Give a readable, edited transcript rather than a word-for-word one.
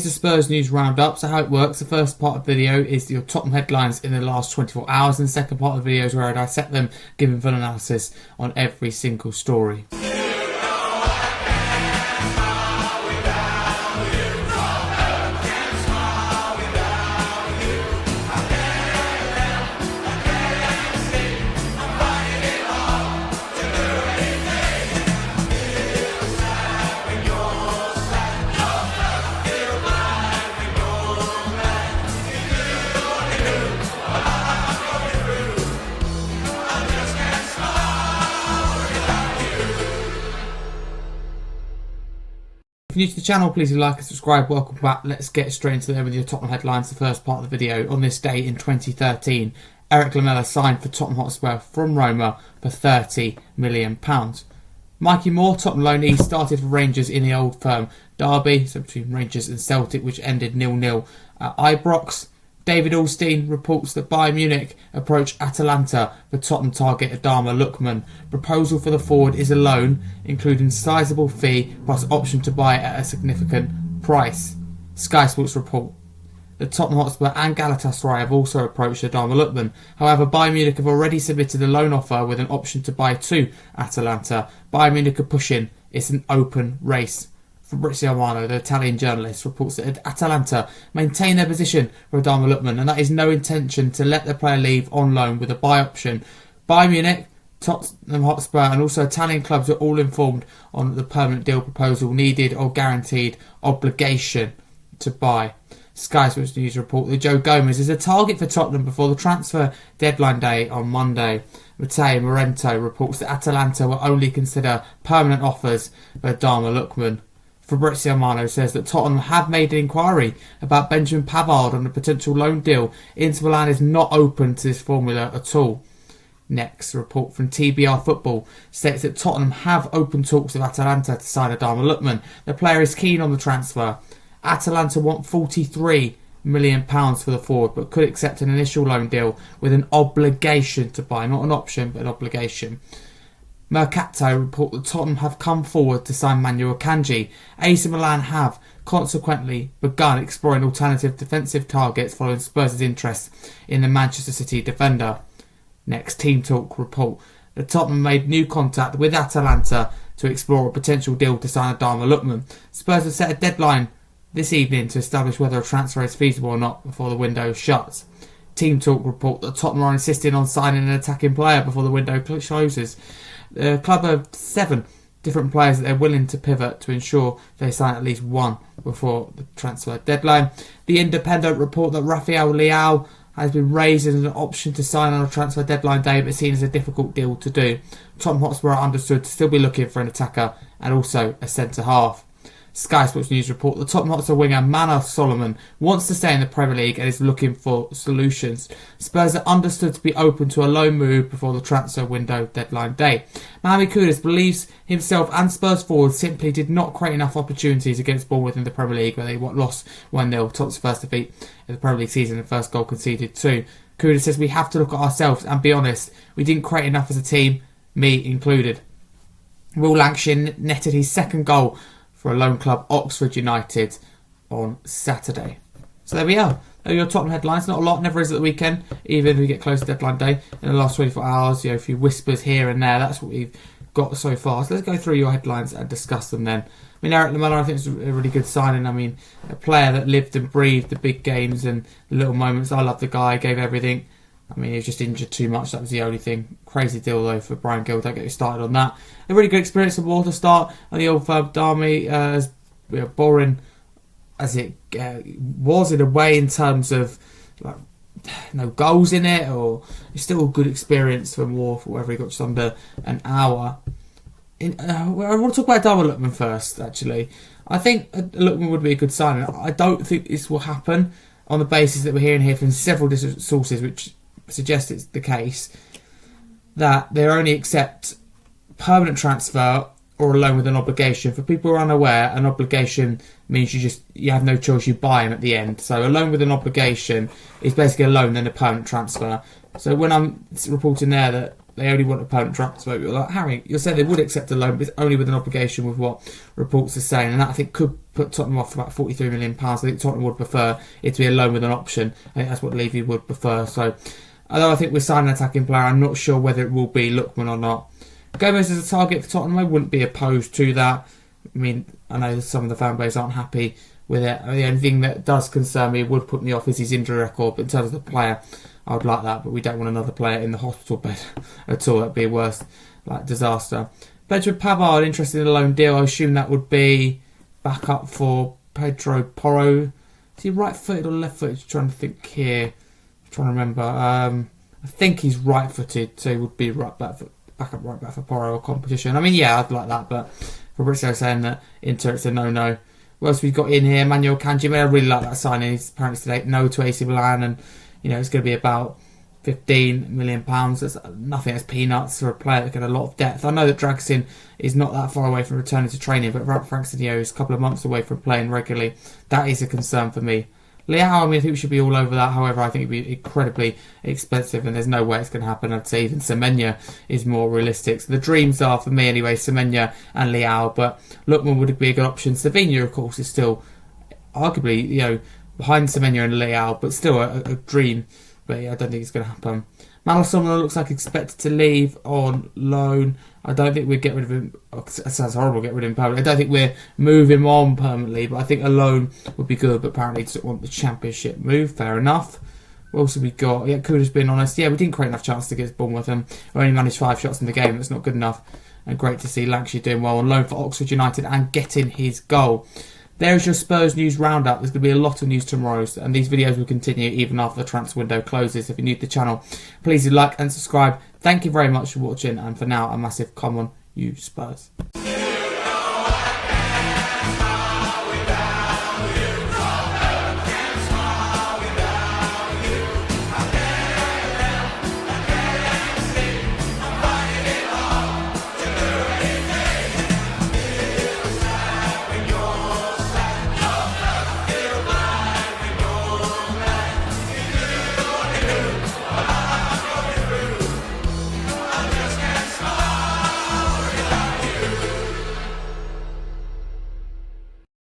The Spurs news roundup. So how it works, the first part of the video is your Tottenham headlines in the last 24 hours, and the second part of the video is where I dissect them, giving full analysis on every single story. If you're new to the channel, please do like and subscribe. Welcome back. Let's get straight into them with your Tottenham headlines. The first part of the video. On this day in 2013, Eric Lamela signed for Tottenham Hotspur from Roma for £30 million. Mikey Moore, Tottenham loanee, started for Rangers in the Old Firm derby, so between Rangers and Celtic, which ended 0-0 at Ibrox. David Alstein reports that Bayern Munich approach Atalanta for Tottenham target Ademola Lookman. Proposal for the forward is a loan, including sizable fee plus option to buy at a significant price. Sky Sports report. The Tottenham Hotspur and Galatasaray have also approached Ademola Lookman. However, Bayern Munich have already submitted a loan offer with an option to buy to Atalanta. Bayern Munich are pushing. It's an open race. Fabrizio Romano, the Italian journalist, reports that Atalanta maintain their position for Ademola Lookman, and that is no intention to let the player leave on loan with a buy option. Bayern Munich, Tottenham Hotspur and also Italian clubs are all informed on the permanent deal proposal needed or guaranteed obligation to buy. Sky Sports News report that Joe Gomez is a target for Tottenham before the transfer deadline day on Monday. Matteo Morento reports that Atalanta will only consider permanent offers for Ademola Lookman. Fabrizio Romano says that Tottenham have made an inquiry about Benjamin Pavard on a potential loan deal. Inter Milan is not open to this formula at all. Next, a report from TBR Football states that Tottenham have open talks with Atalanta to sign Ademola Lookman. The player is keen on the transfer. Atalanta want £43 million for the forward, but could accept an initial loan deal with an obligation to buy, not an option, but an obligation. Mercato report that Tottenham have come forward to sign Manuel Akanji. AC Milan have consequently begun exploring alternative defensive targets following Spurs' interest in the Manchester City defender. Next, Team Talk report that Tottenham made new contact with Atalanta to explore a potential deal to sign Ademola Lookman. Spurs have set a deadline this evening to establish whether a transfer is feasible or not before the window shuts. Team Talk report that Tottenham are insisting on signing an attacking player before the window closes. The club have 7 different players that they're willing to pivot to ensure they sign at least one before the transfer deadline. The Independent report that Rafael Leao has been raised as an option to sign on a transfer deadline day, but seen as a difficult deal to do. Tottenham Hotspur are understood to still be looking for an attacker and also a centre-half. Sky Sports News report that Tottenham Hotspur winger Manaf Solomon wants to stay in the Premier League and is looking for solutions. Spurs are understood to be open to a loan move before the transfer window deadline day. Mohamed Kudus believes himself and Spurs forward simply did not create enough opportunities against Bournemouth in the Premier League, where they lost 1-0, Tottenham's first defeat in the Premier League season and first goal conceded too. Kudus says we have to look at ourselves and be honest. We didn't create enough as a team, me included. Will Langshin netted his second goal for a lone club, Oxford United, on Saturday. So there we are. There are your Tottenham headlines. Not a lot, never is at the weekend, even if we get close to deadline day. In the last 24 hours, a few whispers here and there. That's what we've got so far. So let's go through your headlines and discuss them then. Eric Lamela, I think, is a really good signing. A player that lived and breathed the big games and the little moments. I love the guy, gave everything. He was just injured too much. That was the only thing. Crazy deal, though, for Brian Gill. Don't get me started on that. A really good experience for Wall to start on the Old Firm derby. As boring as it was in a way in terms of no goals in it, or it's still a good experience for Moore for whatever he got, just under an hour. I want to talk about Ademola Lookman first, actually. I think Lookman would be a good signing. I don't think this will happen on the basis that we're hearing here from several different sources, which suggest it's the case, that they only accept permanent transfer or a loan with an obligation. For people who are unaware, an obligation means you have no choice, you buy him at the end. So a loan with an obligation is basically a loan then a permanent transfer. So when I'm reporting there that they only want a permanent transfer. You're like, Harry, you're saying they would accept a loan, but it's only with an obligation with what reports are saying, and that I think could put Tottenham off about £43 million. I think Tottenham would prefer it to be a loan with an option. I think that's what Levy would prefer. So, although I think we're signing an attacking player, I'm not sure whether it will be Lookman or not. Gomez as a target for Tottenham, I wouldn't be opposed to that. I mean, I know some of the fan base aren't happy with it. The only thing that does concern me, would put me off, is his injury record. But in terms of the player, I would like that. But we don't want another player in the hospital bed at all. That'd be a worse disaster. Benjamin Pavard, interested in a loan deal. I assume that would be back up for Pedro Porro. Is he right-footed or left-footed? Trying to think here. I'm trying to remember. I think he's right-footed, so he would be right back for Porro or competition. I mean, yeah, I'd like that, but Fabrizio saying that Inter, it's a no-no. What else we've got in here? Manuel Kanji. I really like that signing. He's apparently today no to AC Milan, and it's going to be about £15 million. That's nothing. That's peanuts for a player that got a lot of depth. I know that Draxin is not that far away from returning to training, but Frank Sinio is a couple of months away from playing regularly. That is a concern for me. Leao, I think we should be all over that. However, I think it'd be incredibly expensive, and there's no way it's going to happen. I'd say even Semenya is more realistic. So the dreams are, for me anyway, Semenya and Leao, but Lookman would be a good option. Slovenia, of course, is still arguably, behind Semenya and Leao, but still a dream. But yeah, I don't think it's going to happen. Malasomno looks like expected to leave on loan. I don't think we'd get rid of him. It sounds horrible, get rid of him permanently. I don't think we're moving him on permanently, but I think a loan would be good. But apparently, he doesn't want the championship move. Fair enough. What else have we got? Yeah, Kuda's been honest. Yeah, we didn't create enough chance to get Bournemouth, and we only managed 5 shots in the game. That's not good enough. And great to see Lancashire doing well on loan for Oxford United and getting his goal. There's your Spurs news roundup. There's going to be a lot of news tomorrow, and these videos will continue even after the transfer window closes. If you're new to the channel, please do like and subscribe. Thank you very much for watching, and for now, a massive come on, you Spurs.